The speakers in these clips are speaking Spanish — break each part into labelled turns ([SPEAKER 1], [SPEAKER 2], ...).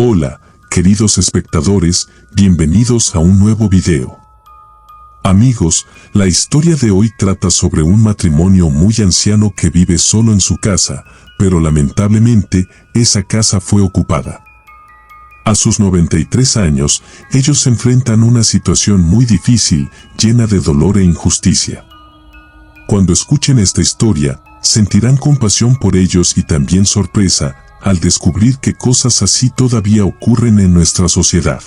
[SPEAKER 1] Hola, queridos espectadores, bienvenidos a un nuevo video. Amigos, la historia de hoy trata sobre un matrimonio muy anciano que vive solo en su casa, pero lamentablemente, esa casa fue ocupada. A sus 93 años, ellos se enfrentan a una situación muy difícil, llena de dolor e injusticia. Cuando escuchen esta historia, sentirán compasión por ellos y también sorpresa, al descubrir que cosas así todavía ocurren en nuestra sociedad.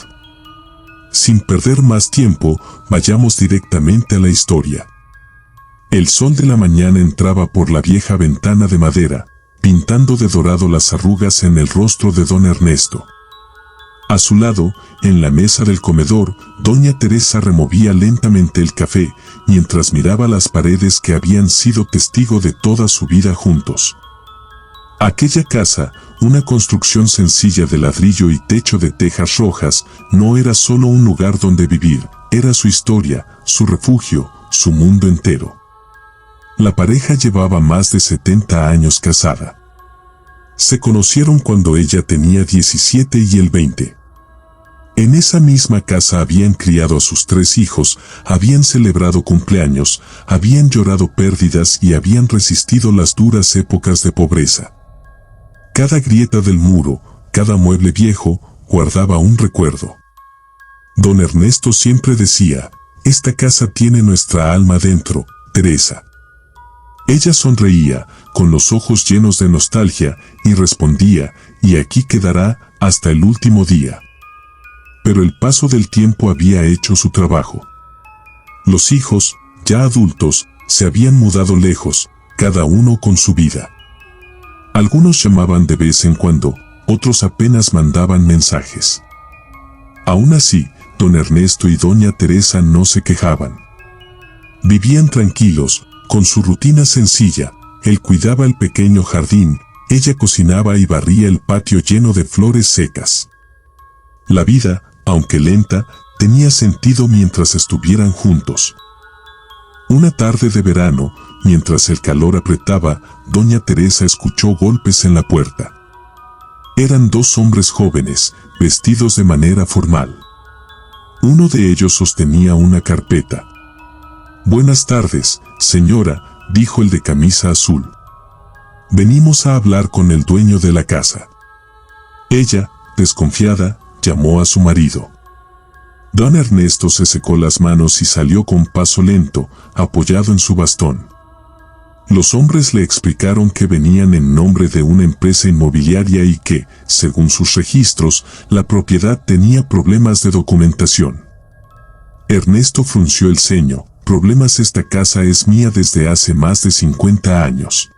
[SPEAKER 1] Sin perder más tiempo, vayamos directamente a la historia. El sol de la mañana entraba por la vieja ventana de madera, pintando de dorado las arrugas en el rostro de don Ernesto. A su lado, en la mesa del comedor, doña Teresa removía lentamente el café, mientras miraba las paredes que habían sido testigo de toda su vida juntos. Aquella casa, una construcción sencilla de ladrillo y techo de tejas rojas, no era solo un lugar donde vivir, era su historia, su refugio, su mundo entero. La pareja llevaba más de 70 años casada. Se conocieron cuando ella tenía 17 y él 20. En esa misma casa habían criado a sus 3 hijos, habían celebrado cumpleaños, habían llorado pérdidas y habían resistido las duras épocas de pobreza. Cada grieta del muro, cada mueble viejo, guardaba un recuerdo. Don Ernesto siempre decía, esta casa tiene nuestra alma dentro, Teresa. Ella sonreía, con los ojos llenos de nostalgia, y respondía, y aquí quedará, hasta el último día. Pero el paso del tiempo había hecho su trabajo. Los hijos, ya adultos, se habían mudado lejos, cada uno con su vida. Algunos llamaban de vez en cuando, otros apenas mandaban mensajes. Aún así, don Ernesto y doña Teresa no se quejaban. Vivían tranquilos, con su rutina sencilla. Él cuidaba el pequeño jardín, ella cocinaba y barría el patio lleno de flores secas. La vida, aunque lenta, tenía sentido mientras estuvieran juntos. Una tarde de verano, mientras el calor apretaba, doña Teresa escuchó golpes en la puerta. Eran 2 hombres jóvenes, vestidos de manera formal. Uno de ellos sostenía una carpeta. «Buenas tardes, señora», dijo el de camisa azul. «Venimos a hablar con el dueño de la casa». Ella, desconfiada, llamó a su marido. Don Ernesto se secó las manos y salió con paso lento, apoyado en su bastón. Los hombres le explicaron que venían en nombre de una empresa inmobiliaria y que, según sus registros, la propiedad tenía problemas de documentación. Ernesto frunció el ceño. «Problemas, esta casa es mía desde hace más de 50 años.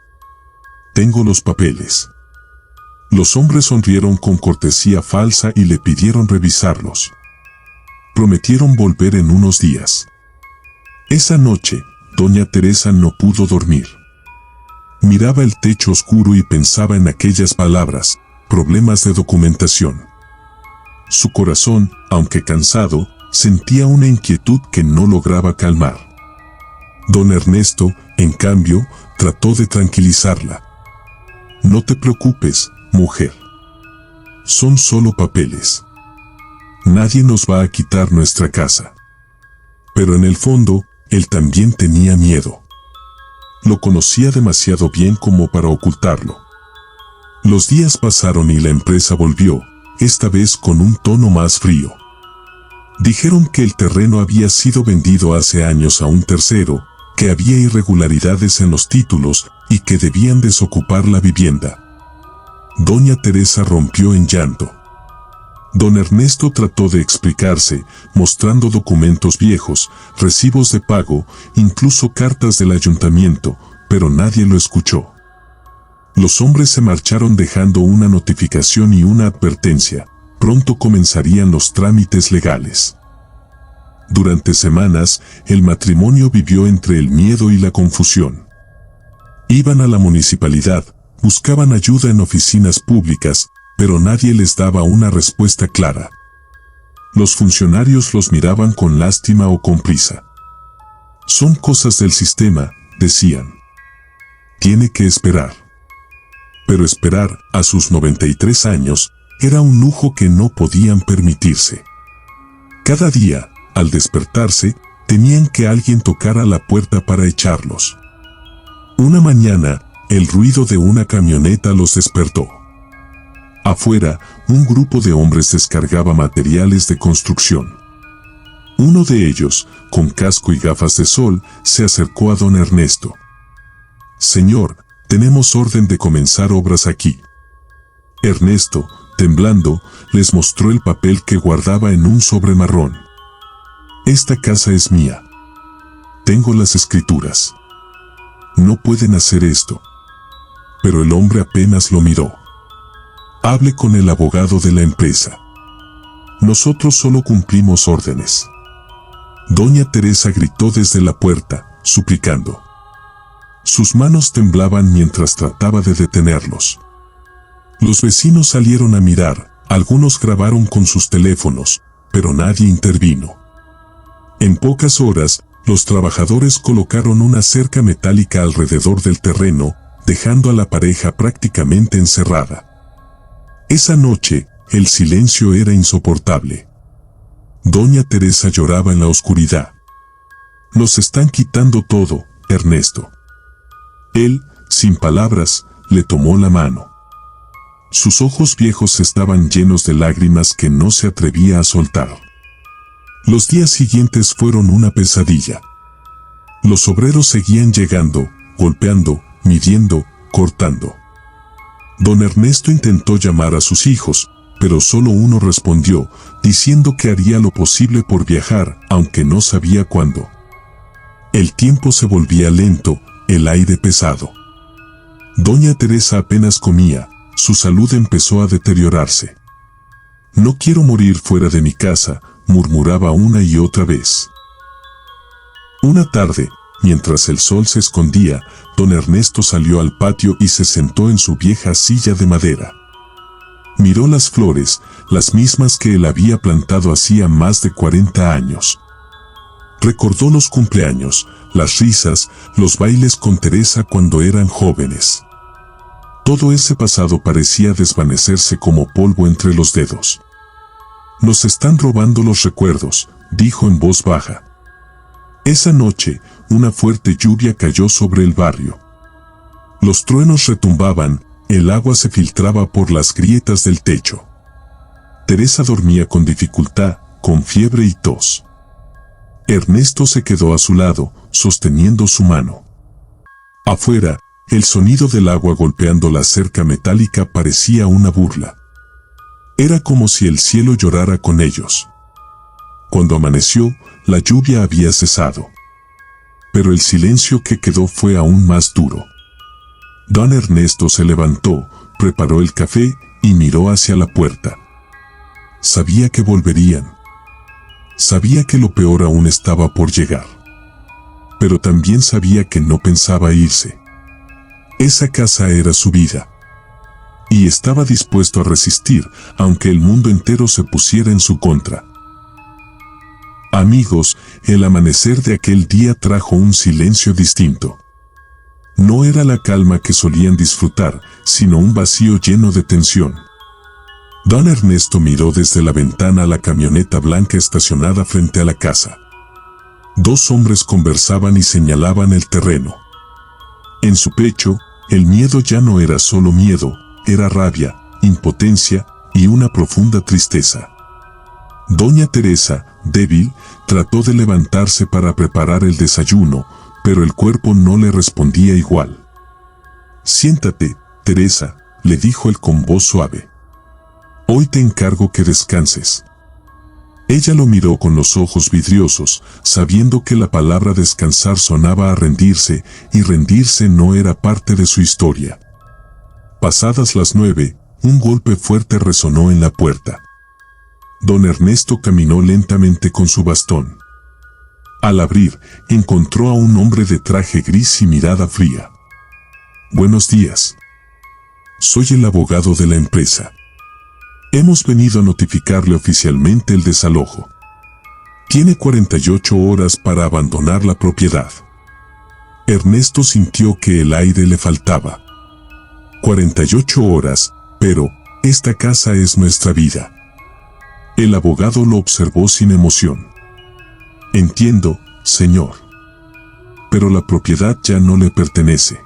[SPEAKER 1] Tengo los papeles». Los hombres sonrieron con cortesía falsa y le pidieron revisarlos. Prometieron volver en unos días. Esa noche, doña Teresa no pudo dormir. Miraba el techo oscuro y pensaba en aquellas palabras, problemas de documentación. Su corazón, aunque cansado, sentía una inquietud que no lograba calmar. Don Ernesto, en cambio, trató de tranquilizarla. «No te preocupes, mujer. Son solo papeles. Nadie nos va a quitar nuestra casa». Pero en el fondo, él también tenía miedo. Lo conocía demasiado bien como para ocultarlo. Los días pasaron y la empresa volvió, esta vez con un tono más frío. Dijeron que el terreno había sido vendido hace años a un tercero, que había irregularidades en los títulos y que debían desocupar la vivienda. Doña Teresa rompió en llanto. Don Ernesto trató de explicarse, mostrando documentos viejos, recibos de pago, incluso cartas del ayuntamiento, pero nadie lo escuchó. Los hombres se marcharon dejando una notificación y una advertencia. Pronto comenzarían los trámites legales. Durante semanas, el matrimonio vivió entre el miedo y la confusión. Iban a la municipalidad, buscaban ayuda en oficinas públicas, pero nadie les daba una respuesta clara. Los funcionarios los miraban con lástima o con prisa. «Son cosas del sistema», decían. «Tiene que esperar». Pero esperar, a sus 93 años, era un lujo que no podían permitirse. Cada día, al despertarse, temían que alguien tocara la puerta para echarlos. Una mañana, el ruido de una camioneta los despertó. Afuera, un grupo de hombres descargaba materiales de construcción. Uno de ellos, con casco y gafas de sol, se acercó a don Ernesto. «Señor, tenemos orden de comenzar obras aquí». Ernesto, temblando, les mostró el papel que guardaba en un sobre marrón. «Esta casa es mía. Tengo las escrituras. No pueden hacer esto». Pero el hombre apenas lo miró. «Hable con el abogado de la empresa. Nosotros solo cumplimos órdenes». Doña Teresa gritó desde la puerta, suplicando. Sus manos temblaban mientras trataba de detenerlos. Los vecinos salieron a mirar, algunos grabaron con sus teléfonos, pero nadie intervino. En pocas horas, los trabajadores colocaron una cerca metálica alrededor del terreno, dejando a la pareja prácticamente encerrada. Esa noche, el silencio era insoportable. Doña Teresa lloraba en la oscuridad. «Nos están quitando todo, Ernesto». Él, sin palabras, le tomó la mano. Sus ojos viejos estaban llenos de lágrimas que no se atrevía a soltar. Los días siguientes fueron una pesadilla. Los obreros seguían llegando, golpeando, midiendo, cortando. Don Ernesto intentó llamar a sus hijos, pero solo uno respondió, diciendo que haría lo posible por viajar, aunque no sabía cuándo. El tiempo se volvía lento, el aire pesado. Doña Teresa apenas comía, su salud empezó a deteriorarse. «No quiero morir fuera de mi casa», murmuraba una y otra vez. Una tarde, mientras el sol se escondía, don Ernesto salió al patio y se sentó en su vieja silla de madera. Miró las flores, las mismas que él había plantado hacía más de 40 años. Recordó los cumpleaños, las risas, los bailes con Teresa cuando eran jóvenes. Todo ese pasado parecía desvanecerse como polvo entre los dedos. «Nos están robando los recuerdos», dijo en voz baja. Esa noche, una fuerte lluvia cayó sobre el barrio. Los truenos retumbaban, el agua se filtraba por las grietas del techo. Teresa dormía con dificultad, con fiebre y tos. Ernesto se quedó a su lado, sosteniendo su mano. Afuera, el sonido del agua golpeando la cerca metálica parecía una burla. Era como si el cielo llorara con ellos. Cuando amaneció, la lluvia había cesado. Pero el silencio que quedó fue aún más duro. Don Ernesto se levantó, preparó el café y miró hacia la puerta. Sabía que volverían. Sabía que lo peor aún estaba por llegar. Pero también sabía que no pensaba irse. Esa casa era su vida. Y estaba dispuesto a resistir, aunque el mundo entero se pusiera en su contra. Amigos, el amanecer de aquel día trajo un silencio distinto. No era la calma que solían disfrutar, sino un vacío lleno de tensión. Don Ernesto miró desde la ventana a la camioneta blanca estacionada frente a la casa. Dos hombres conversaban y señalaban el terreno. En su pecho, el miedo ya no era solo miedo, era rabia, impotencia y una profunda tristeza. Doña Teresa, débil, trató de levantarse para preparar el desayuno, pero el cuerpo no le respondía igual. «Siéntate, Teresa», le dijo él con voz suave. «Hoy te encargo que descanses». Ella lo miró con los ojos vidriosos, sabiendo que la palabra descansar sonaba a rendirse, y rendirse no era parte de su historia. Pasadas las 9, un golpe fuerte resonó en la puerta. Don Ernesto caminó lentamente con su bastón. Al abrir, encontró a un hombre de traje gris y mirada fría. «Buenos días. Soy el abogado de la empresa. Hemos venido a notificarle oficialmente el desalojo. Tiene 48 horas para abandonar la propiedad». Ernesto sintió que el aire le faltaba. 48 horas, pero esta casa es nuestra vida. El abogado lo observó sin emoción. Entiendo, señor. Pero la propiedad ya no le pertenece.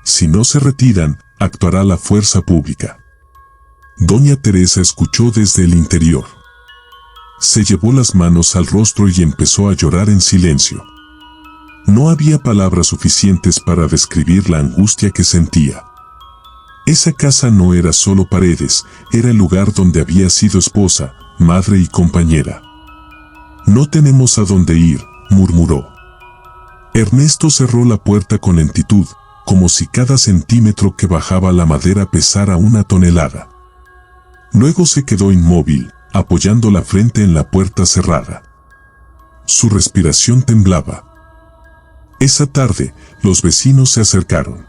[SPEAKER 1] Si no se retiran, actuará la fuerza pública. Doña Teresa escuchó desde el interior. Se llevó las manos al rostro y empezó a llorar en silencio. No había palabras suficientes para describir la angustia que sentía. Esa casa no era solo paredes, era el lugar donde había sido esposa, madre y compañera. No tenemos a dónde ir, murmuró. Ernesto cerró la puerta con lentitud, como si cada centímetro que bajaba la madera pesara una tonelada. Luego se quedó inmóvil, apoyando la frente en la puerta cerrada. Su respiración temblaba. Esa tarde, los vecinos se acercaron.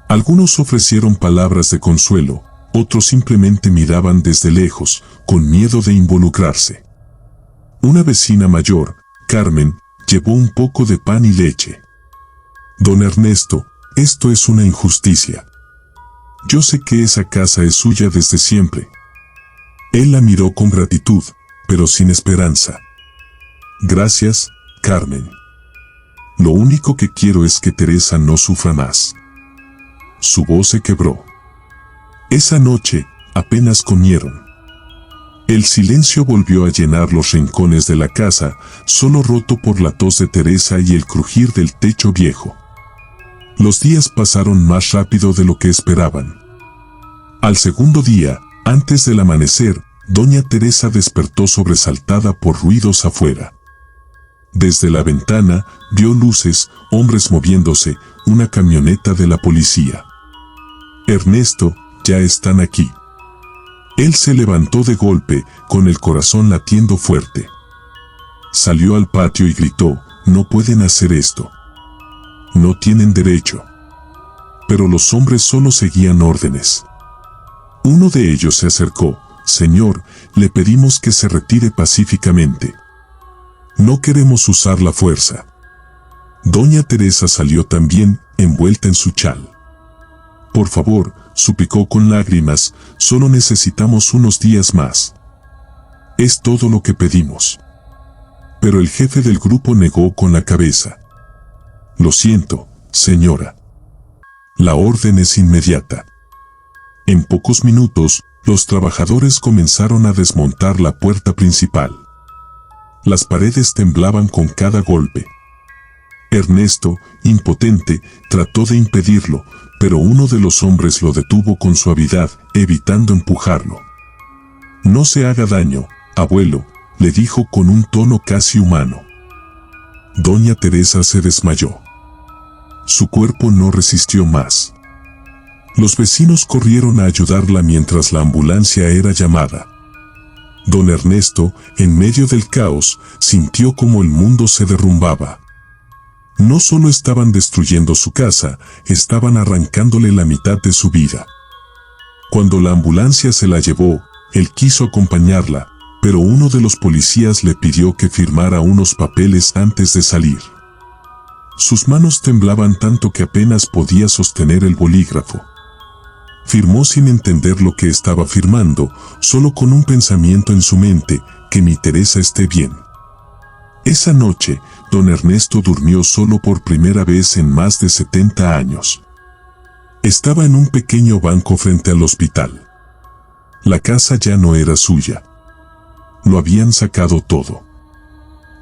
[SPEAKER 1] Algunos ofrecieron palabras de consuelo, otros simplemente miraban desde lejos, con miedo de involucrarse. Una vecina mayor, Carmen, llevó un poco de pan y leche. Don Ernesto, esto es una injusticia. Yo sé que esa casa es suya desde siempre. Él la miró con gratitud, pero sin esperanza. Gracias, Carmen. Lo único que quiero es que Teresa no sufra más. Su voz se quebró. Esa noche, apenas comieron. El silencio volvió a llenar los rincones de la casa, solo roto por la tos de Teresa y el crujir del techo viejo. Los días pasaron más rápido de lo que esperaban. Al segundo día, antes del amanecer, doña Teresa despertó sobresaltada por ruidos afuera. Desde la ventana, vio luces, hombres moviéndose, una camioneta de la policía. Ernesto, ya están aquí. Él se levantó de golpe, con el corazón latiendo fuerte. Salió al patio y gritó, no pueden hacer esto. No tienen derecho. Pero los hombres solo seguían órdenes. Uno de ellos se acercó, señor, le pedimos que se retire pacíficamente. No queremos usar la fuerza. Doña Teresa salió también, envuelta en su chal. Por favor, suplicó con lágrimas, solo necesitamos unos días más. Es todo lo que pedimos. Pero el jefe del grupo negó con la cabeza. Lo siento, señora. La orden es inmediata. En pocos minutos, los trabajadores comenzaron a desmontar la puerta principal. Las paredes temblaban con cada golpe. Ernesto, impotente, trató de impedirlo, pero uno de los hombres lo detuvo con suavidad, evitando empujarlo. No se haga daño, abuelo, le dijo con un tono casi humano. Doña Teresa se desmayó. Su cuerpo no resistió más. Los vecinos corrieron a ayudarla mientras la ambulancia era llamada. Don Ernesto, en medio del caos, sintió como el mundo se derrumbaba. No solo estaban destruyendo su casa, estaban arrancándole la mitad de su vida. Cuando la ambulancia se la llevó, él quiso acompañarla, pero uno de los policías le pidió que firmara unos papeles antes de salir. Sus manos temblaban tanto que apenas podía sostener el bolígrafo. Firmó sin entender lo que estaba firmando, solo con un pensamiento en su mente, que mi Teresa esté bien. Esa noche, don Ernesto durmió solo por primera vez en más de 70 años. Estaba en un pequeño banco frente al hospital. La casa ya no era suya. Lo habían sacado todo.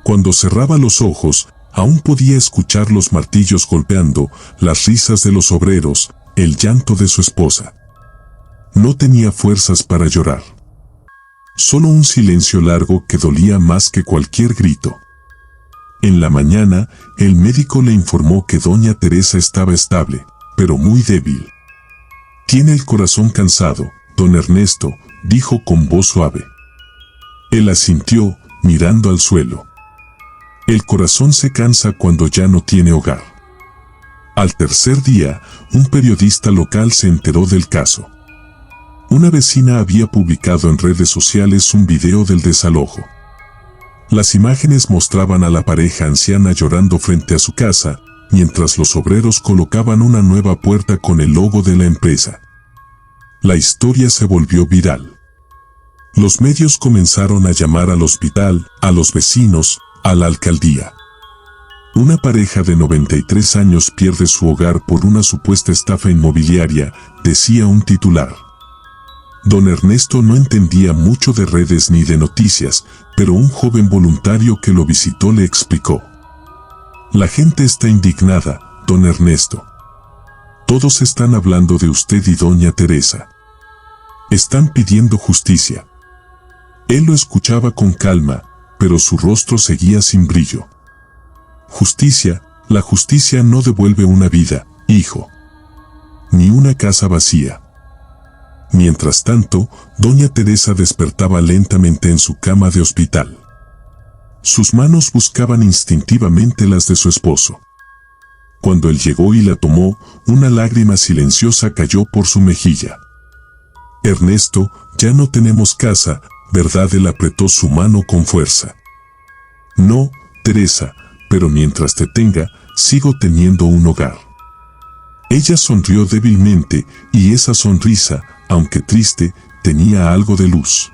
[SPEAKER 1] Cuando cerraba los ojos, aún podía escuchar los martillos golpeando, las risas de los obreros, el llanto de su esposa. No tenía fuerzas para llorar. Solo un silencio largo que dolía más que cualquier grito. En la mañana, el médico le informó que doña Teresa estaba estable, pero muy débil. Tiene el corazón cansado, don Ernesto, dijo con voz suave. Él asintió, mirando al suelo. El corazón se cansa cuando ya no tiene hogar. Al tercer día, un periodista local se enteró del caso. Una vecina había publicado en redes sociales un video del desalojo. Las imágenes mostraban a la pareja anciana llorando frente a su casa, mientras los obreros colocaban una nueva puerta con el logo de la empresa. la historia se volvió viral. Los medios comenzaron a llamar al hospital, a los vecinos, a la alcaldía. Una pareja de 93 años pierde su hogar por una supuesta estafa inmobiliaria, decía un titular. Don Ernesto no entendía mucho de redes ni de noticias, pero un joven voluntario que lo visitó le explicó. La gente está indignada, don Ernesto. Todos están hablando de usted y doña Teresa. Están pidiendo justicia. Él lo escuchaba con calma, pero su rostro seguía sin brillo. Justicia, la justicia no devuelve una vida, hijo. Ni una casa vacía. Mientras tanto, doña Teresa despertaba lentamente en su cama de hospital. Sus manos buscaban instintivamente las de su esposo. Cuando él llegó y la tomó, una lágrima silenciosa cayó por su mejilla. Ernesto, ya no tenemos casa, ¿verdad? Él apretó su mano con fuerza. No, Teresa, pero mientras te tenga, sigo teniendo un hogar. Ella sonrió débilmente, y esa sonrisa, aunque triste, tenía algo de luz.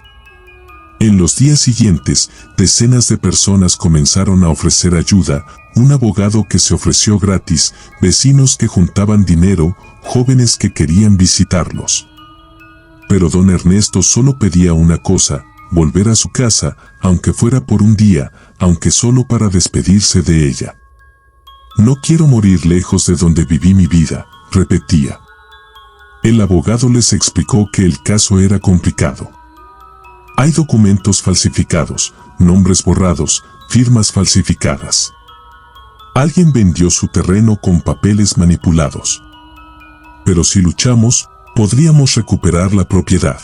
[SPEAKER 1] En los días siguientes, decenas de personas comenzaron a ofrecer ayuda, un abogado que se ofreció gratis, vecinos que juntaban dinero, jóvenes que querían visitarlos. Pero don Ernesto solo pedía una cosa, volver a su casa, aunque fuera por un día, aunque solo para despedirse de ella. No quiero morir lejos de donde viví mi vida, repetía. El abogado les explicó que el caso era complicado. Hay documentos falsificados, nombres borrados, firmas falsificadas. Alguien vendió su terreno con papeles manipulados. Pero si luchamos, podríamos recuperar la propiedad.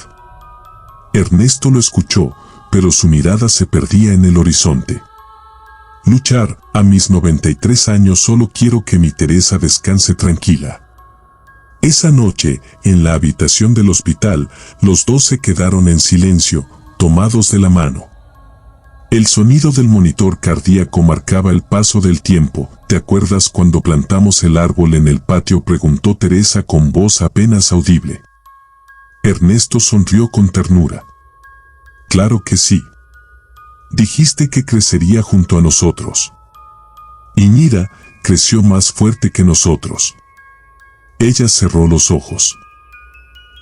[SPEAKER 1] Ernesto lo escuchó, pero su mirada se perdía en el horizonte. Luchar, a mis 93 años solo quiero que mi Teresa descanse tranquila. Esa noche, en la habitación del hospital, los dos se quedaron en silencio, tomados de la mano. El sonido del monitor cardíaco marcaba el paso del tiempo. ¿Te acuerdas cuando plantamos el árbol en el patio?, preguntó Teresa con voz apenas audible. Ernesto sonrió con ternura. Claro que sí. Dijiste que crecería junto a nosotros. Y mira, creció más fuerte que nosotros. Ella cerró los ojos.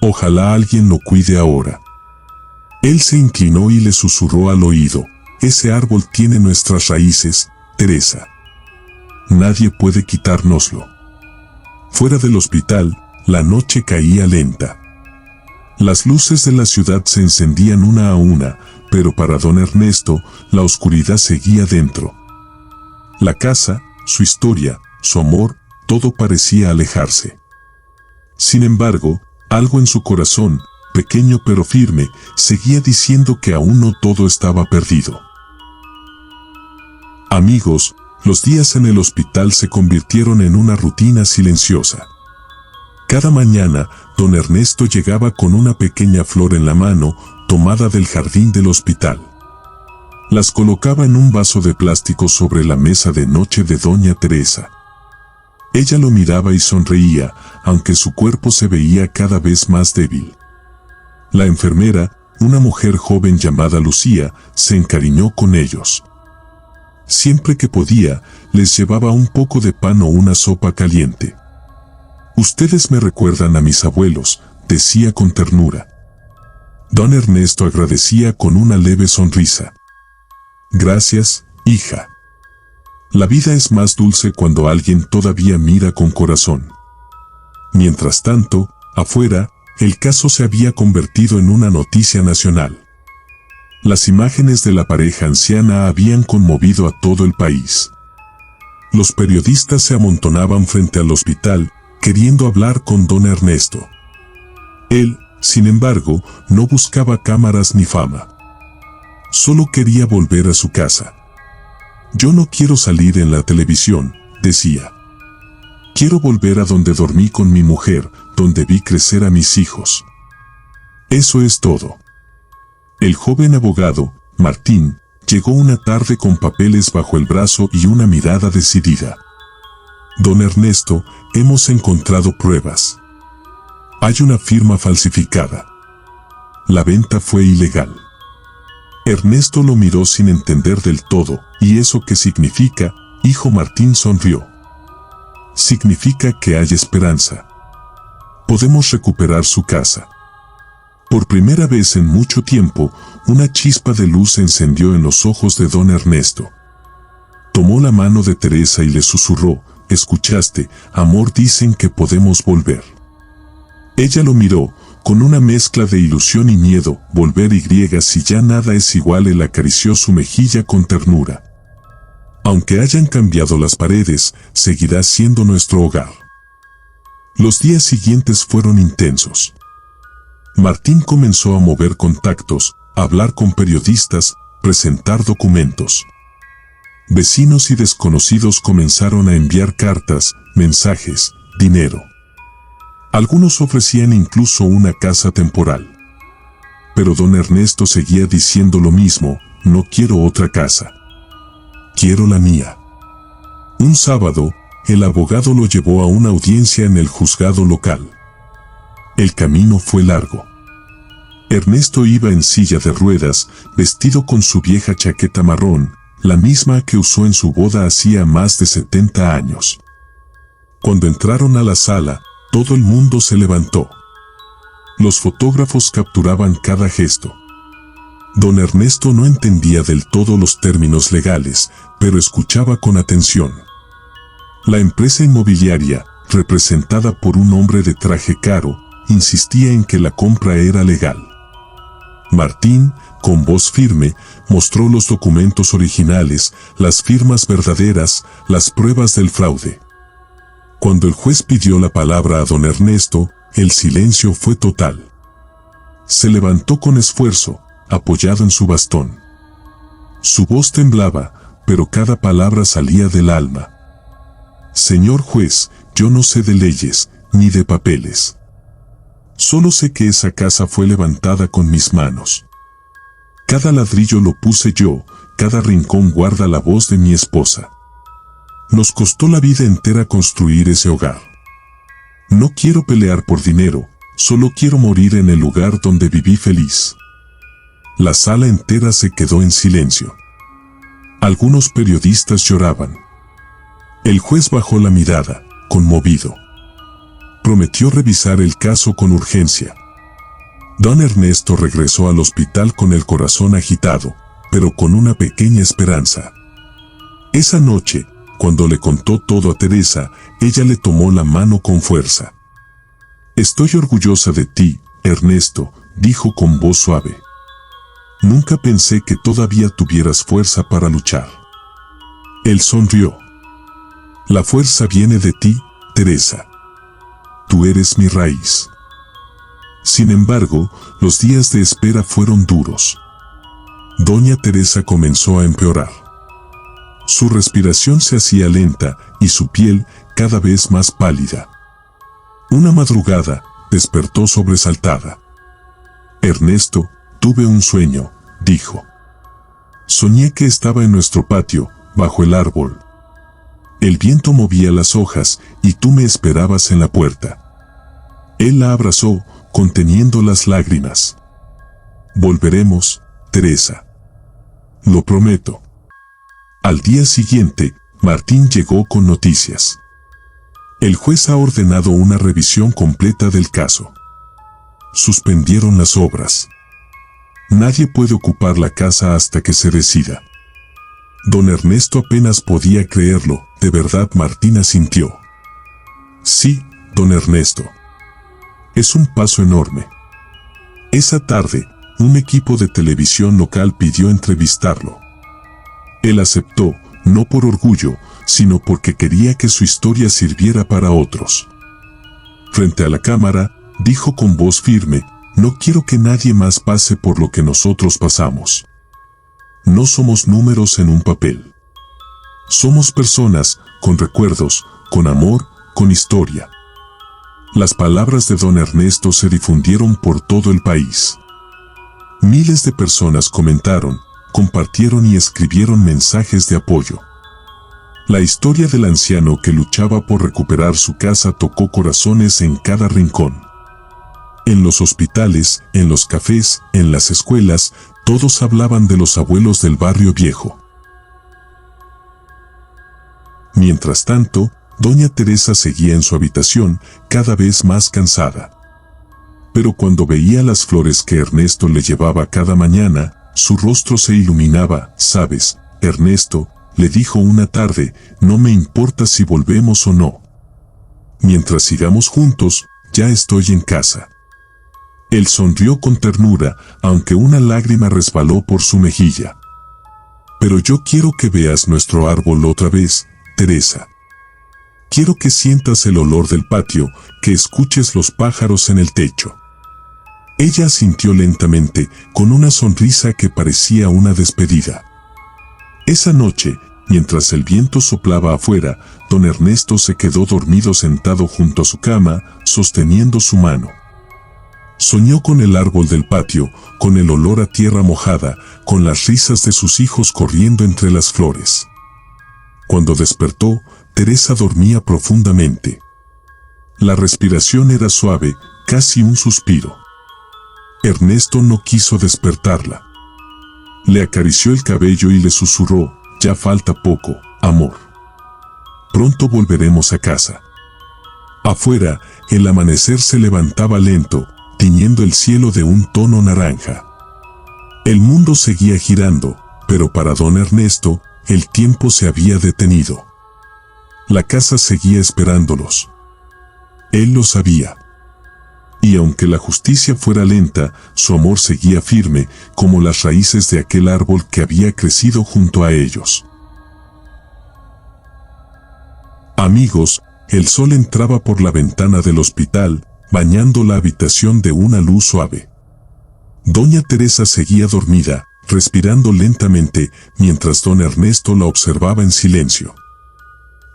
[SPEAKER 1] Ojalá alguien lo cuide ahora. Él se inclinó y le susurró al oído. Ese árbol tiene nuestras raíces, Teresa. Nadie puede quitárnoslo. Fuera del hospital, la noche caía lenta. Las luces de la ciudad se encendían una a una, pero para don Ernesto, la oscuridad seguía dentro. La casa, su historia, su amor, todo parecía alejarse. Sin embargo, algo en su corazón, pequeño pero firme, seguía diciendo que aún no todo estaba perdido. Amigos, los días en el hospital se convirtieron en una rutina silenciosa. Cada mañana, don Ernesto llegaba con una pequeña flor en la mano, tomada del jardín del hospital. Las colocaba en un vaso de plástico sobre la mesa de noche de doña Teresa. Ella lo miraba y sonreía, aunque su cuerpo se veía cada vez más débil. La enfermera, una mujer joven llamada Lucía, se encariñó con ellos. Siempre que podía, les llevaba un poco de pan o una sopa caliente. Ustedes me recuerdan a mis abuelos, decía con ternura. Don Ernesto agradecía con una leve sonrisa. Gracias, hija. La vida es más dulce cuando alguien todavía mira con corazón. Mientras tanto, afuera, el caso se había convertido en una noticia nacional. Las imágenes de la pareja anciana habían conmovido a todo el país. Los periodistas se amontonaban frente al hospital, queriendo hablar con don Ernesto. Él, sin embargo, no buscaba cámaras ni fama. Solo quería volver a su casa. Yo no quiero salir en la televisión, decía. Quiero volver a donde dormí con mi mujer, donde vi crecer a mis hijos. Eso es todo. El joven abogado, Martín, llegó una tarde con papeles bajo el brazo y una mirada decidida. Don Ernesto, hemos encontrado pruebas. Hay una firma falsificada. La venta fue ilegal. Ernesto lo miró sin entender del todo. ¿Y eso qué significa, hijo? Martín sonrió. Significa que hay esperanza. Podemos recuperar su casa. Por primera vez en mucho tiempo, una chispa de luz se encendió en los ojos de don Ernesto. Tomó la mano de Teresa y le susurró: «¿Escuchaste, amor? Dicen que podemos volver». Ella lo miró, con una mezcla de ilusión y miedo. «Volver, si ya nada es igual». Él acarició su mejilla con ternura. «Aunque hayan cambiado las paredes, seguirá siendo nuestro hogar». Los días siguientes fueron intensos. Martín comenzó a mover contactos, a hablar con periodistas, presentar documentos. Vecinos y desconocidos comenzaron a enviar cartas, mensajes, dinero. Algunos ofrecían incluso una casa temporal. Pero don Ernesto seguía diciendo lo mismo: «No quiero otra casa. Quiero la mía». Un sábado, el abogado lo llevó a una audiencia en el juzgado local. El camino fue largo. Ernesto iba en silla de ruedas, vestido con su vieja chaqueta marrón, la misma que usó en su boda hacía más de 70 años. Cuando entraron a la sala, todo el mundo se levantó. Los fotógrafos capturaban cada gesto. Don Ernesto no entendía del todo los términos legales, pero escuchaba con atención. La empresa inmobiliaria, representada por un hombre de traje caro, insistía en que la compra era legal. Martín, con voz firme, mostró los documentos originales, las firmas verdaderas, las pruebas del fraude. Cuando el juez pidió la palabra a don Ernesto, el silencio fue total. Se levantó con esfuerzo, apoyado en su bastón. Su voz temblaba, pero cada palabra salía del alma. «Señor juez, yo no sé de leyes, ni de papeles. Solo sé que esa casa fue levantada con mis manos. Cada ladrillo lo puse yo, cada rincón guarda la voz de mi esposa. Nos costó la vida entera construir ese hogar. No quiero pelear por dinero, solo quiero morir en el lugar donde viví feliz». La sala entera se quedó en silencio. Algunos periodistas lloraban. El juez bajó la mirada, conmovido. Prometió revisar el caso con urgencia. Don Ernesto regresó al hospital con el corazón agitado, pero con una pequeña esperanza. Esa noche, cuando le contó todo a Teresa, ella le tomó la mano con fuerza. «Estoy orgullosa de ti, Ernesto», dijo con voz suave. «Nunca pensé que todavía tuvieras fuerza para luchar». Él sonrió. «La fuerza viene de ti, Teresa. Tú eres mi raíz». Sin embargo, los días de espera fueron duros. Doña Teresa comenzó a empeorar. Su respiración se hacía lenta y su piel cada vez más pálida. Una madrugada, despertó sobresaltada. «Ernesto, tuve un sueño», dijo. «Soñé que estaba en nuestro patio, bajo el árbol. El viento movía las hojas y tú me esperabas en la puerta». Él la abrazó, conteniendo las lágrimas. «Volveremos, Teresa. Lo prometo». Al día siguiente, Martín llegó con noticias. «El juez ha ordenado una revisión completa del caso. Suspendieron las obras. Nadie puede ocupar la casa hasta que se decida». Don Ernesto apenas podía creerlo. ¿De verdad? Martín asintió. «Sí, don Ernesto. Es un paso enorme». Esa tarde, un equipo de televisión local pidió entrevistarlo. Él aceptó, no por orgullo, sino porque quería que su historia sirviera para otros. Frente a la cámara, dijo con voz firme: «No quiero que nadie más pase por lo que nosotros pasamos. No somos números en un papel. Somos personas, con recuerdos, con amor, con historia». Las palabras de don Ernesto se difundieron por todo el país. Miles de personas comentaron, compartieron y escribieron mensajes de apoyo. La historia del anciano que luchaba por recuperar su casa tocó corazones en cada rincón. En los hospitales, en los cafés, en las escuelas, todos hablaban de los abuelos del barrio viejo. Mientras tanto, doña Teresa seguía en su habitación, cada vez más cansada. Pero cuando veía las flores que Ernesto le llevaba cada mañana, su rostro se iluminaba. «¿Sabes, Ernesto?», le dijo una tarde, «no me importa si volvemos o no. Mientras sigamos juntos, ya estoy en casa». Él sonrió con ternura, aunque una lágrima resbaló por su mejilla. «Pero yo quiero que veas nuestro árbol otra vez, Teresa. Quiero que sientas el olor del patio, que escuches los pájaros en el techo». Ella asintió lentamente, con una sonrisa que parecía una despedida. Esa noche, mientras el viento soplaba afuera, don Ernesto se quedó dormido sentado junto a su cama, sosteniendo su mano. Soñó con el árbol del patio, con el olor a tierra mojada, con las risas de sus hijos corriendo entre las flores. Cuando despertó, Teresa dormía profundamente. La respiración era suave, casi un suspiro. Ernesto no quiso despertarla. Le acarició el cabello y le susurró: «Ya falta poco, amor. Pronto volveremos a casa». Afuera, el amanecer se levantaba lento, tiñendo el cielo de un tono naranja. El mundo seguía girando, pero para don Ernesto, el tiempo se había detenido. La casa seguía esperándolos. Él lo sabía. Y aunque la justicia fuera lenta, su amor seguía firme, como las raíces de aquel árbol que había crecido junto a ellos. Amigos, el sol entraba por la ventana del hospital, bañando la habitación de una luz suave. Doña Teresa seguía dormida, respirando lentamente, mientras don Ernesto la observaba en silencio.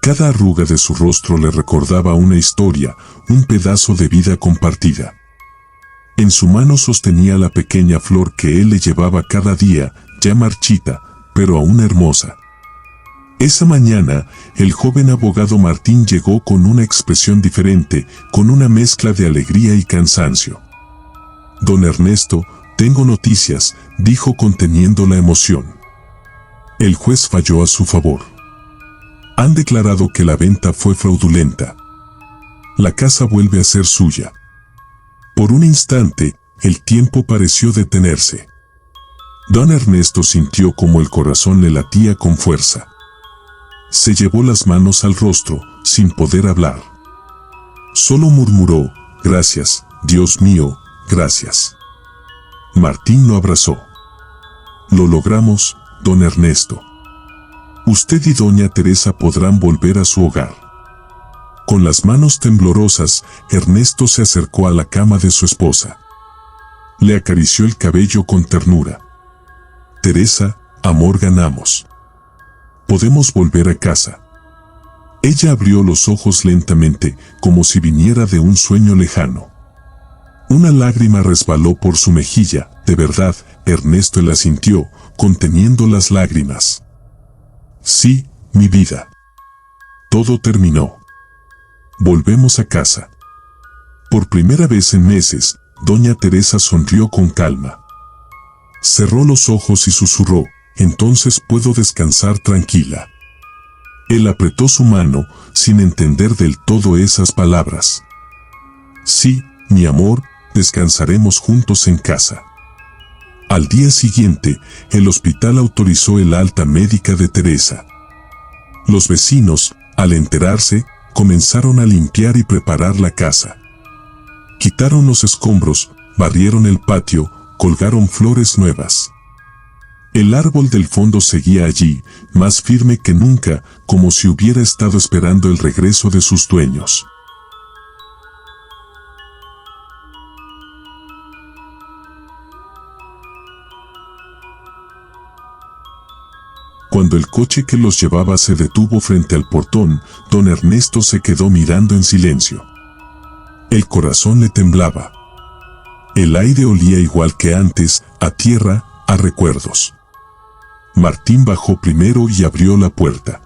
[SPEAKER 1] Cada arruga de su rostro le recordaba una historia, un pedazo de vida compartida. En su mano sostenía la pequeña flor que él le llevaba cada día, ya marchita, pero aún hermosa. Esa mañana, el joven abogado Martín llegó con una expresión diferente, con una mezcla de alegría y cansancio. «Don Ernesto, tengo noticias», dijo conteniendo la emoción. El juez falló a su favor. Han declarado que la venta fue fraudulenta. La casa vuelve a ser suya. Por un instante, el tiempo pareció detenerse. Don Ernesto sintió como el corazón le latía con fuerza. Se llevó las manos al rostro, sin poder hablar. Solo murmuró: «Gracias, Dios mío, gracias». Martín lo abrazó. «Lo logramos, don Ernesto. Usted y doña Teresa podrán volver a su hogar». Con las manos temblorosas, Ernesto se acercó a la cama de su esposa. Le acarició el cabello con ternura. «Teresa, amor, ganamos. Podemos volver a casa». Ella abrió los ojos lentamente, como si viniera de un sueño lejano. Una lágrima resbaló por su mejilla. «¿De verdad?», Ernesto la sintió, conteniendo las lágrimas. «Sí, mi vida. Todo terminó. Volvemos a casa». Por primera vez en meses, doña Teresa sonrió con calma. Cerró los ojos y susurró: «Entonces puedo descansar tranquila». Él apretó su mano, sin entender del todo esas palabras. «Sí, mi amor, descansaremos juntos en casa». Al día siguiente, el hospital autorizó el alta médica de Teresa. Los vecinos, al enterarse, comenzaron a limpiar y preparar la casa. Quitaron los escombros, barrieron el patio, colgaron flores nuevas. El árbol del fondo seguía allí, más firme que nunca, como si hubiera estado esperando el regreso de sus dueños. Cuando el coche que los llevaba se detuvo frente al portón, don Ernesto se quedó mirando en silencio. El corazón le temblaba. El aire olía igual que antes, a tierra, a recuerdos. Martín bajó primero y abrió la puerta.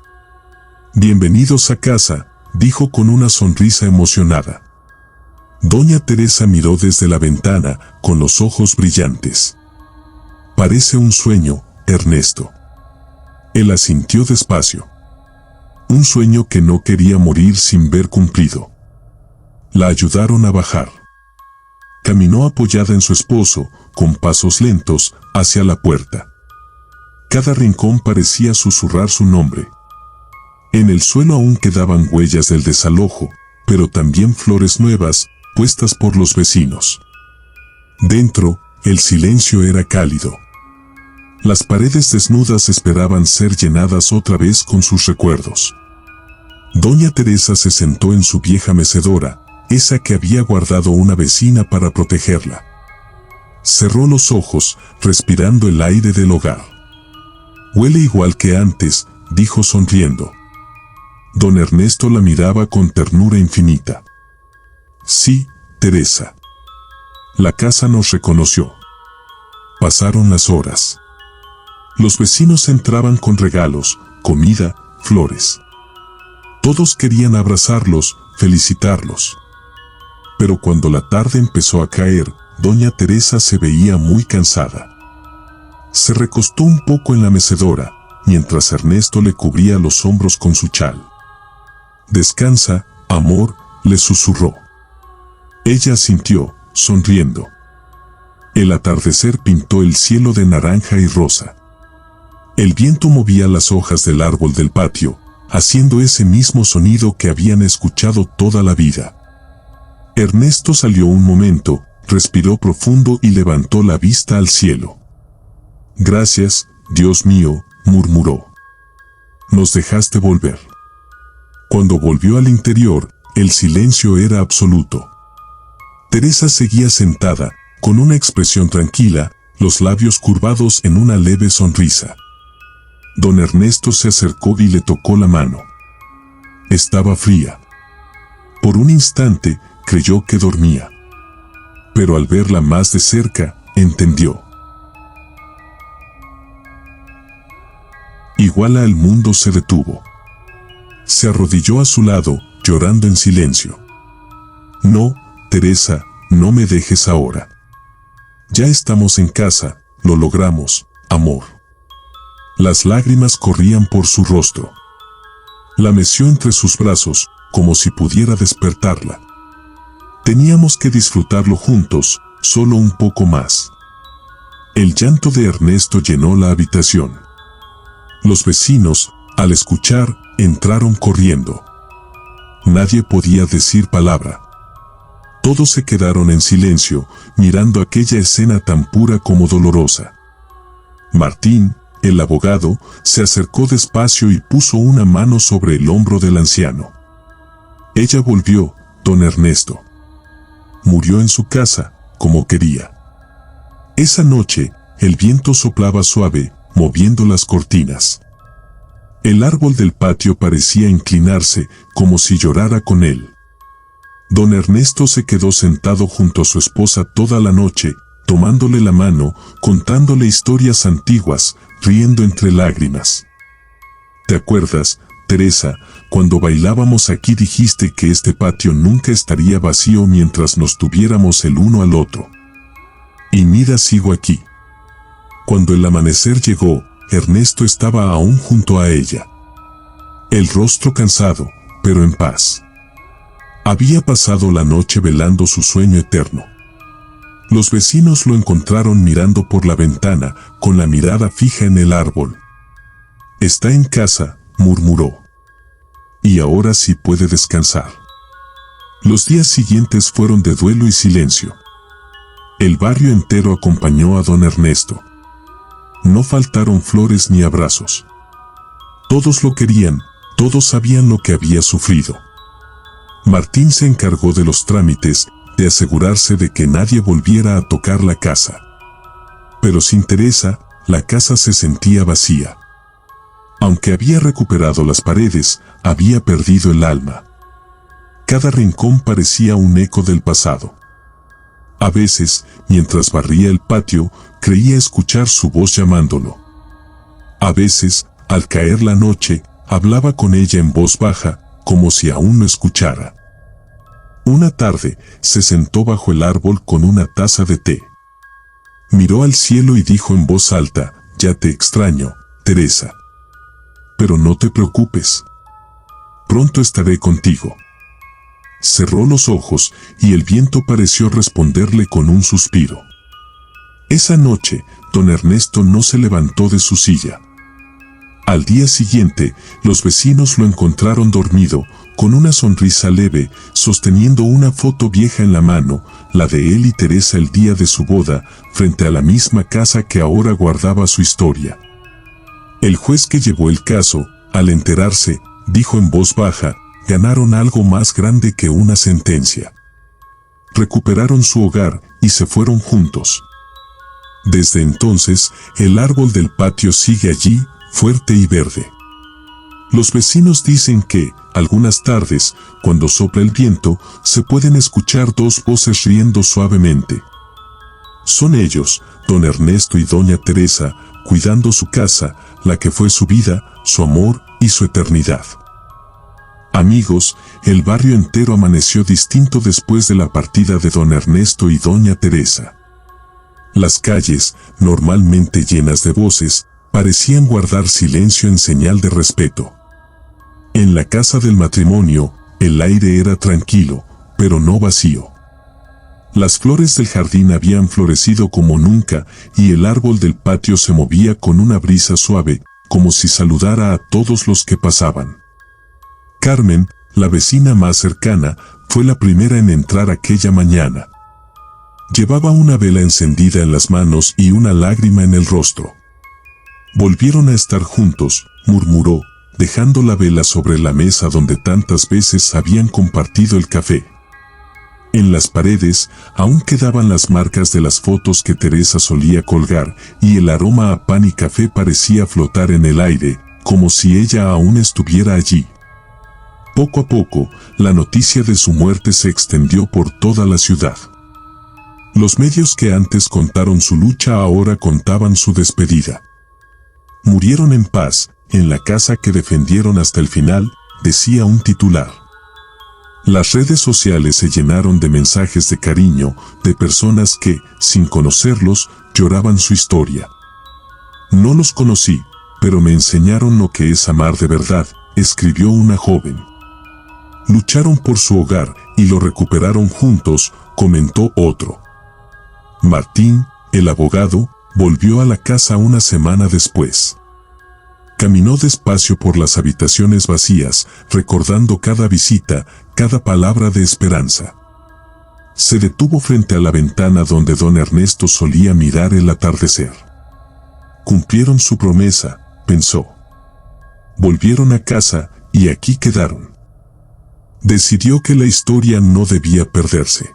[SPEAKER 1] «Bienvenidos a casa», dijo con una sonrisa emocionada. Doña Teresa miró desde la ventana, con los ojos brillantes. «Parece un sueño, Ernesto». Él asintió despacio. Un sueño que no quería morir sin ver cumplido. La ayudaron a bajar. Caminó apoyada en su esposo, con pasos lentos, hacia la puerta. Cada rincón parecía susurrar su nombre. En el suelo aún quedaban huellas del desalojo, pero también flores nuevas, puestas por los vecinos. Dentro, el silencio era cálido. Las paredes desnudas esperaban ser llenadas otra vez con sus recuerdos. Doña Teresa se sentó en su vieja mecedora, esa que había guardado una vecina para protegerla. Cerró los ojos, respirando el aire del hogar. «Huele igual que antes», dijo sonriendo. Don Ernesto la miraba con ternura infinita. «Sí, Teresa». La casa nos reconoció. Pasaron las horas. Los vecinos entraban con regalos, comida, flores. Todos querían abrazarlos, felicitarlos. Pero cuando la tarde empezó a caer, Doña Teresa se veía muy cansada. Se recostó un poco en la mecedora, mientras Ernesto le cubría los hombros con su chal. «Descansa, amor», le susurró. Ella asintió, sonriendo. El atardecer pintó el cielo de naranja y rosa. El viento movía las hojas del árbol del patio, haciendo ese mismo sonido que habían escuchado toda la vida. Ernesto salió un momento, respiró profundo y levantó la vista al cielo. «Gracias, Dios mío», murmuró. «Nos dejaste volver». Cuando volvió al interior, el silencio era absoluto. Teresa seguía sentada, con una expresión tranquila, los labios curvados en una leve sonrisa. Don Ernesto se acercó y le tocó la mano. Estaba fría. Por un instante, creyó que dormía. Pero al verla más de cerca, entendió. Iguala el mundo se detuvo. Se arrodilló a su lado, llorando en silencio. «No, Teresa, no me dejes ahora. Ya estamos en casa, lo logramos, amor». Las lágrimas corrían por su rostro. La meció entre sus brazos, como si pudiera despertarla. Teníamos que disfrutarlo juntos, solo un poco más. El llanto de Ernesto llenó la habitación. Los vecinos, al escuchar, entraron corriendo. Nadie podía decir palabra. Todos se quedaron en silencio, mirando aquella escena tan pura como dolorosa. Martín, el abogado, se acercó despacio y puso una mano sobre el hombro del anciano. «Ella volvió, don Ernesto. Murió en su casa, como quería». Esa noche, el viento soplaba suave, moviendo las cortinas. El árbol del patio parecía inclinarse, como si llorara con él. Don Ernesto se quedó sentado junto a su esposa toda la noche, tomándole la mano, contándole historias antiguas, riendo entre lágrimas. «¿Te acuerdas, Teresa, cuando bailábamos aquí dijiste que este patio nunca estaría vacío mientras nos tuviéramos el uno al otro? Y mira, sigo aquí». Cuando el amanecer llegó, Ernesto estaba aún junto a ella. El rostro cansado, pero en paz. Había pasado la noche velando su sueño eterno. Los vecinos lo encontraron mirando por la ventana, con la mirada fija en el árbol. «Está en casa», murmuró. «Y ahora sí puede descansar». Los días siguientes fueron de duelo y silencio. El barrio entero acompañó a don Ernesto. No faltaron flores ni abrazos. Todos lo querían, todos sabían lo que había sufrido. Martín se encargó de los trámites, de asegurarse de que nadie volviera a tocar la casa. Pero sin Teresa, la casa se sentía vacía. Aunque había recuperado las paredes, había perdido el alma. Cada rincón parecía un eco del pasado. A veces, mientras barría el patio, creía escuchar su voz llamándolo. A veces, al caer la noche, hablaba con ella en voz baja, como si aún lo escuchara. Una tarde, se sentó bajo el árbol con una taza de té. Miró al cielo y dijo en voz alta: «Ya te extraño, Teresa. Pero no te preocupes. Pronto estaré contigo». Cerró los ojos y el viento pareció responderle con un suspiro. Esa noche, don Ernesto no se levantó de su silla. Al día siguiente, los vecinos lo encontraron dormido, con una sonrisa leve, sosteniendo una foto vieja en la mano, la de él y Teresa el día de su boda, frente a la misma casa que ahora guardaba su historia. El juez que llevó el caso, al enterarse, dijo en voz baja: «Ganaron algo más grande que una sentencia». Recuperaron su hogar y se fueron juntos. Desde entonces, el árbol del patio sigue allí, fuerte y verde. Los vecinos dicen que, algunas tardes, cuando sopla el viento, se pueden escuchar dos voces riendo suavemente. Son ellos, don Ernesto y doña Teresa, cuidando su casa, la que fue su vida, su amor y su eternidad. Amigos, el barrio entero amaneció distinto después de la partida de don Ernesto y doña Teresa. Las calles, normalmente llenas de voces, parecían guardar silencio en señal de respeto. En la casa del matrimonio, el aire era tranquilo, pero no vacío. Las flores del jardín habían florecido como nunca y el árbol del patio se movía con una brisa suave, como si saludara a todos los que pasaban. Carmen, la vecina más cercana, fue la primera en entrar aquella mañana. Llevaba una vela encendida en las manos y una lágrima en el rostro. «Volvieron a estar juntos», murmuró, dejando la vela sobre la mesa donde tantas veces habían compartido el café. En las paredes aún quedaban las marcas de las fotos que Teresa solía colgar, y el aroma a pan y café parecía flotar en el aire, como si ella aún estuviera allí. Poco a poco, la noticia de su muerte se extendió por toda la ciudad. Los medios que antes contaron su lucha ahora contaban su despedida. «Murieron en paz, en la casa que defendieron hasta el final», decía un titular. Las redes sociales se llenaron de mensajes de cariño, de personas que, sin conocerlos, lloraban su historia. «No los conocí, pero me enseñaron lo que es amar de verdad», escribió una joven. «Lucharon por su hogar y lo recuperaron juntos», comentó otro. Martín, el abogado, volvió a la casa una semana después. Caminó despacio por las habitaciones vacías, recordando cada visita, cada palabra de esperanza. Se detuvo frente a la ventana donde don Ernesto solía mirar el atardecer. Cumplieron su promesa, pensó. Volvieron a casa y aquí quedaron. Decidió que la historia no debía perderse.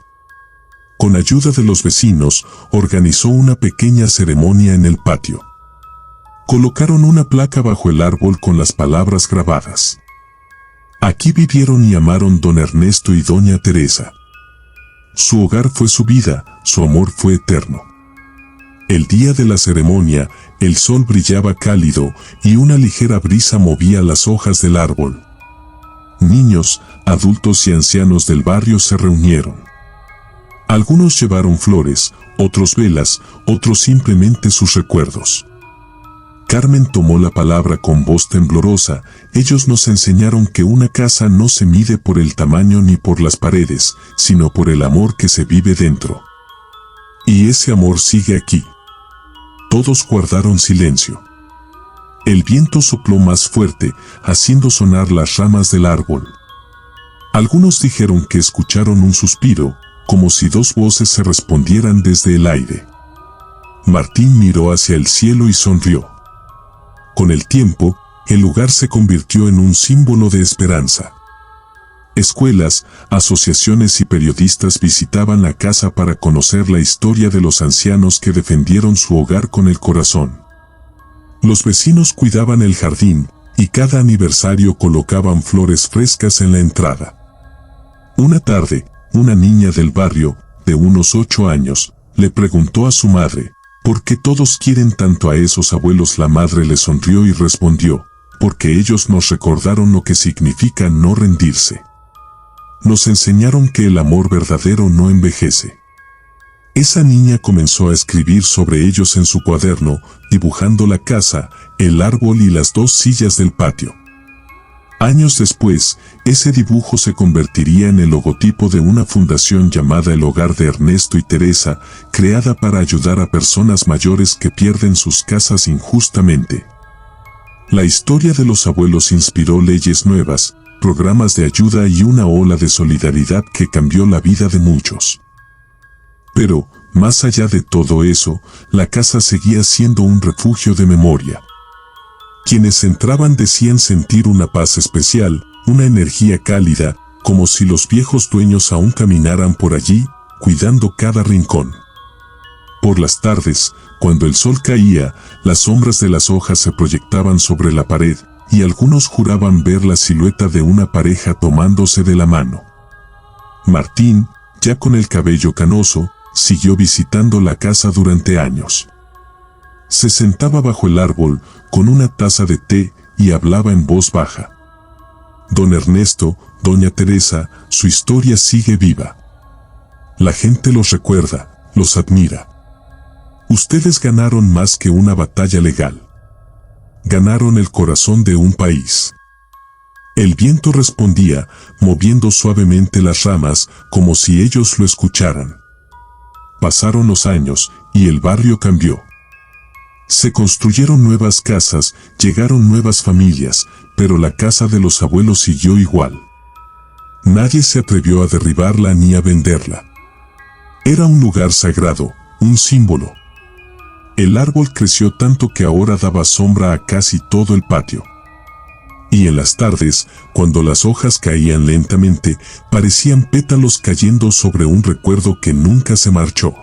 [SPEAKER 1] Con ayuda de los vecinos, organizó una pequeña ceremonia en el patio. Colocaron una placa bajo el árbol con las palabras grabadas. Aquí vivieron y amaron don Ernesto y doña Teresa. Su hogar fue su vida, su amor fue eterno. El día de la ceremonia, el sol brillaba cálido y una ligera brisa movía las hojas del árbol. Niños, adultos y ancianos del barrio se reunieron. Algunos llevaron flores, otros velas, otros simplemente sus recuerdos. Carmen tomó la palabra con voz temblorosa. «Ellos nos enseñaron que una casa no se mide por el tamaño ni por las paredes, sino por el amor que se vive dentro. Y ese amor sigue aquí». Todos guardaron silencio. El viento sopló más fuerte, haciendo sonar las ramas del árbol. Algunos dijeron que escucharon un suspiro, como si dos voces se respondieran desde el aire. Martín miró hacia el cielo y sonrió. Con el tiempo, el lugar se convirtió en un símbolo de esperanza. Escuelas, asociaciones y periodistas visitaban la casa para conocer la historia de los ancianos que defendieron su hogar con el corazón. Los vecinos cuidaban el jardín, y cada aniversario colocaban flores frescas en la entrada. Una tarde, una niña del barrio, de unos 8 años, le preguntó a su madre: «¿Por qué todos quieren tanto a esos abuelos?». La madre le sonrió y respondió: «Porque ellos nos recordaron lo que significa no rendirse». nos enseñaron que el amor verdadero no envejece. Esa niña comenzó a escribir sobre ellos en su cuaderno, dibujando la casa, el árbol y las 2 sillas del patio. Años después, ese dibujo se convertiría en el logotipo de una fundación llamada El Hogar de Ernesto y Teresa, creada para ayudar a personas mayores que pierden sus casas injustamente. La historia de los abuelos inspiró leyes nuevas, programas de ayuda y una ola de solidaridad que cambió la vida de muchos. Pero, más allá de todo eso, la casa seguía siendo un refugio de memoria. Quienes entraban decían sentir una paz especial, una energía cálida, como si los viejos dueños aún caminaran por allí, cuidando cada rincón. Por las tardes, cuando el sol caía, las sombras de las hojas se proyectaban sobre la pared, y algunos juraban ver la silueta de una pareja tomándose de la mano. Martín, ya con el cabello canoso, siguió visitando la casa durante años. Se sentaba bajo el árbol, con una taza de té, y hablaba en voz baja. Don Ernesto, doña Teresa, su historia sigue viva. La gente los recuerda, los admira. Ustedes ganaron más que una batalla legal. Ganaron el corazón de un país. El viento respondía, moviendo suavemente las ramas, como si ellos lo escucharan. Pasaron los años, y el barrio cambió. Se construyeron nuevas casas, llegaron nuevas familias, pero la casa de los abuelos siguió igual. Nadie se atrevió a derribarla ni a venderla. Era un lugar sagrado, un símbolo. El árbol creció tanto que ahora daba sombra a casi todo el patio. Y en las tardes, cuando las hojas caían lentamente, parecían pétalos cayendo sobre un recuerdo que nunca se marchó.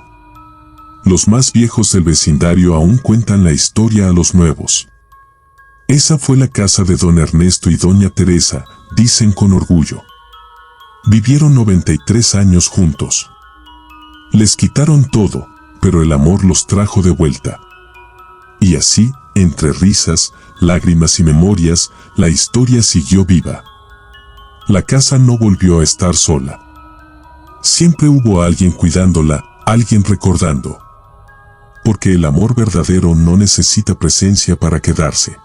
[SPEAKER 1] Los más viejos del vecindario aún cuentan la historia a los nuevos. Esa fue la casa de don Ernesto y doña Teresa, dicen con orgullo. Vivieron 93 años juntos. Les quitaron todo, pero el amor los trajo de vuelta. Y así, entre risas, lágrimas y memorias, la historia siguió viva. La casa no volvió a estar sola. Siempre hubo alguien cuidándola, alguien recordando. Porque el amor verdadero no necesita presencia para quedarse.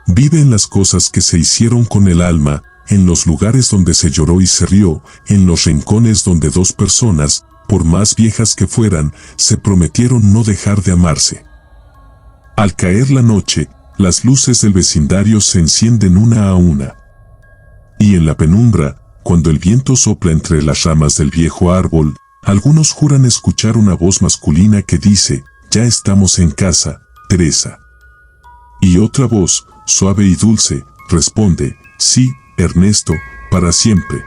[SPEAKER 1] Vive en las cosas que se hicieron con el alma, en los lugares donde se lloró y se rió, en los rincones donde 2 personas, por más viejas que fueran, se prometieron no dejar de amarse. Al caer la noche, las luces del vecindario se encienden una a una. Y en la penumbra, cuando el viento sopla entre las ramas del viejo árbol, algunos juran escuchar una voz masculina que dice, «Ya estamos en casa, Teresa». Y otra voz, suave y dulce, responde, «Sí, Ernesto, para siempre».